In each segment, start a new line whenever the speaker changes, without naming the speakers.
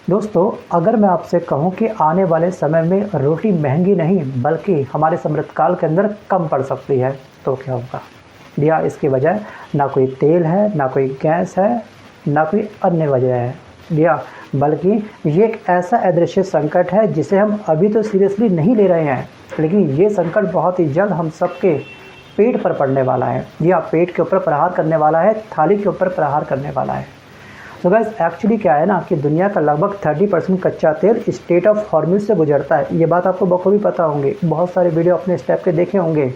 दोस्तों, अगर मैं आपसे कहूं कि आने वाले समय में रोटी महंगी नहीं बल्कि हमारे समृद्धकाल के अंदर कम पड़ सकती है, तो क्या होगा? या इसकी वजह ना कोई तेल है, ना कोई गैस है, ना कोई अन्य वजह है, या बल्कि ये एक ऐसा अदृश्य संकट है जिसे हम अभी तो सीरियसली नहीं ले रहे हैं, लेकिन ये संकट बहुत ही जल्द हम सबके पेट पर पड़ने वाला है, या पेट के ऊपर प्रहार करने वाला है, थाली के ऊपर प्रहार करने वाला है। तो गाइस, एक्चुअली क्या है ना कि दुनिया का लगभग 30% कच्चा तेल स्ट्रेट ऑफ हॉर्मुज़ से गुजरता है। ये बात आपको बखूबी पता होंगी, बहुत सारे वीडियो अपने स्टेप के देखे होंगे।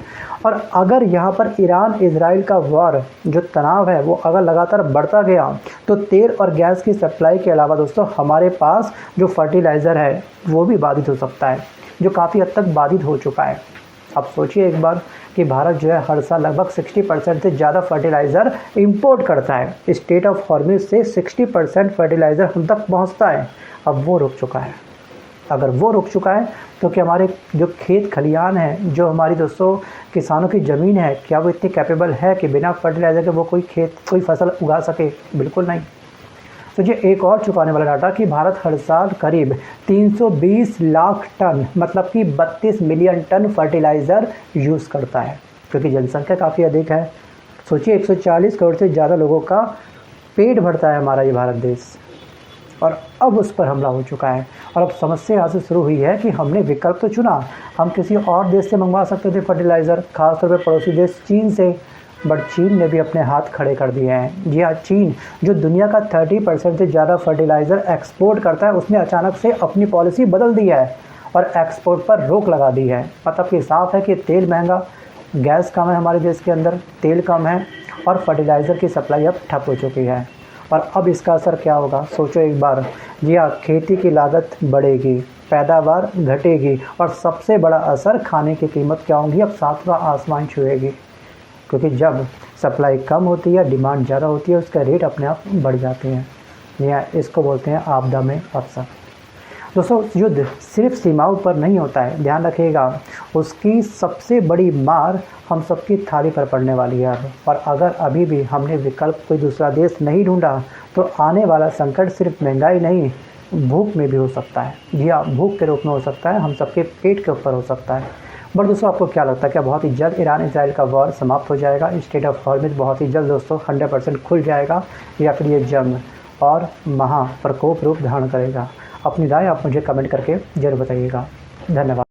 और अगर यहाँ पर ईरान इजराइल का वॉर जो तनाव है वो अगर लगातार बढ़ता गया तो तेल और गैस की सप्लाई के अलावा दोस्तों हमारे पास जो फर्टिलाइज़र है वो भी बाधित हो सकता है, जो काफ़ी हद तक बाधित हो चुका है। अब सोचिए एक बार कि भारत जो है हर साल लगभग 60% से ज़्यादा फर्टिलाइज़र इंपोर्ट करता है। स्ट्रेट ऑफ हॉर्मुज़ से 60% फर्टिलाइज़र हम तक पहुंचता है। अब वो रुक चुका है। अगर वो रुक चुका है तो क्या हमारे जो खेत खलियान है, जो हमारी दोस्तों किसानों की ज़मीन है, क्या वो इतनी कैपेबल है कि बिना फर्टिलाइज़र के वो कोई फसल उगा सके? बिल्कुल नहीं। तो ये एक और चुकाने वाला डाटा कि भारत हर साल करीब 320 लाख टन मतलब कि 32 मिलियन टन फर्टिलाइज़र यूज़ करता है, क्योंकि जनसंख्या काफ़ी अधिक है। सोचिए 140 करोड़ से ज़्यादा लोगों का पेट भरता है हमारा ये भारत देश, और अब उस पर हमला हो चुका है। और अब समस्या यहाँ से शुरू हुई है कि हमने विकल्प तो चुना, हम किसी और देश से मंगवा सकते थे फर्टिलाइज़र, खासतौर पर पड़ोसी देश चीन से, बट चीन ने भी अपने हाथ खड़े कर दिए हैं। जी हाँ, चीन जो दुनिया का 30% से ज़्यादा फर्टिलाइज़र एक्सपोर्ट करता है, उसने अचानक से अपनी पॉलिसी बदल दी है और एक्सपोर्ट पर रोक लगा दी है। मतलब कि साफ है कि तेल महंगा, गैस कम है हमारे देश के अंदर, तेल कम है और फर्टिलाइज़र की सप्लाई अब ठप हो चुकी है। और अब इसका असर क्या होगा, सोचो एक बार। जी हाँ, खेती की लागत बढ़ेगी, पैदावार घटेगी और सबसे बड़ा असर खाने की कीमत क्या होगी, अब सातवां आसमान छुएगी। क्योंकि जब सप्लाई कम होती है, डिमांड ज़्यादा होती है, उसका रेट अपने आप बढ़ जाते हैं। या इसको बोलते हैं आपदा में अवसर। दोस्तों, युद्ध सिर्फ सीमाओं पर नहीं होता है, ध्यान रखिएगा। उसकी सबसे बड़ी मार हम सबकी थाली पर पड़ने वाली है अब। और अगर अभी भी हमने विकल्प कोई दूसरा देश नहीं ढूंढा तो आने वाला संकट सिर्फ महंगाई नहीं, भूख में भी हो सकता है। जी हाँ, भूख के रूप में हो सकता है, हम सबके पेट के ऊपर हो सकता है। बट दोस्तों, आपको क्या लगता है, क्या बहुत ही जल्द ईरान इजराइल का वॉर समाप्त हो जाएगा? स्ट्रेट ऑफ हॉर्मुज़ बहुत ही जल्द दोस्तों 100% खुल जाएगा, या फिर ये जंग और महा प्रकोप रूप धारण करेगा? अपनी राय आप मुझे कमेंट करके जरूर बताइएगा। धन्यवाद।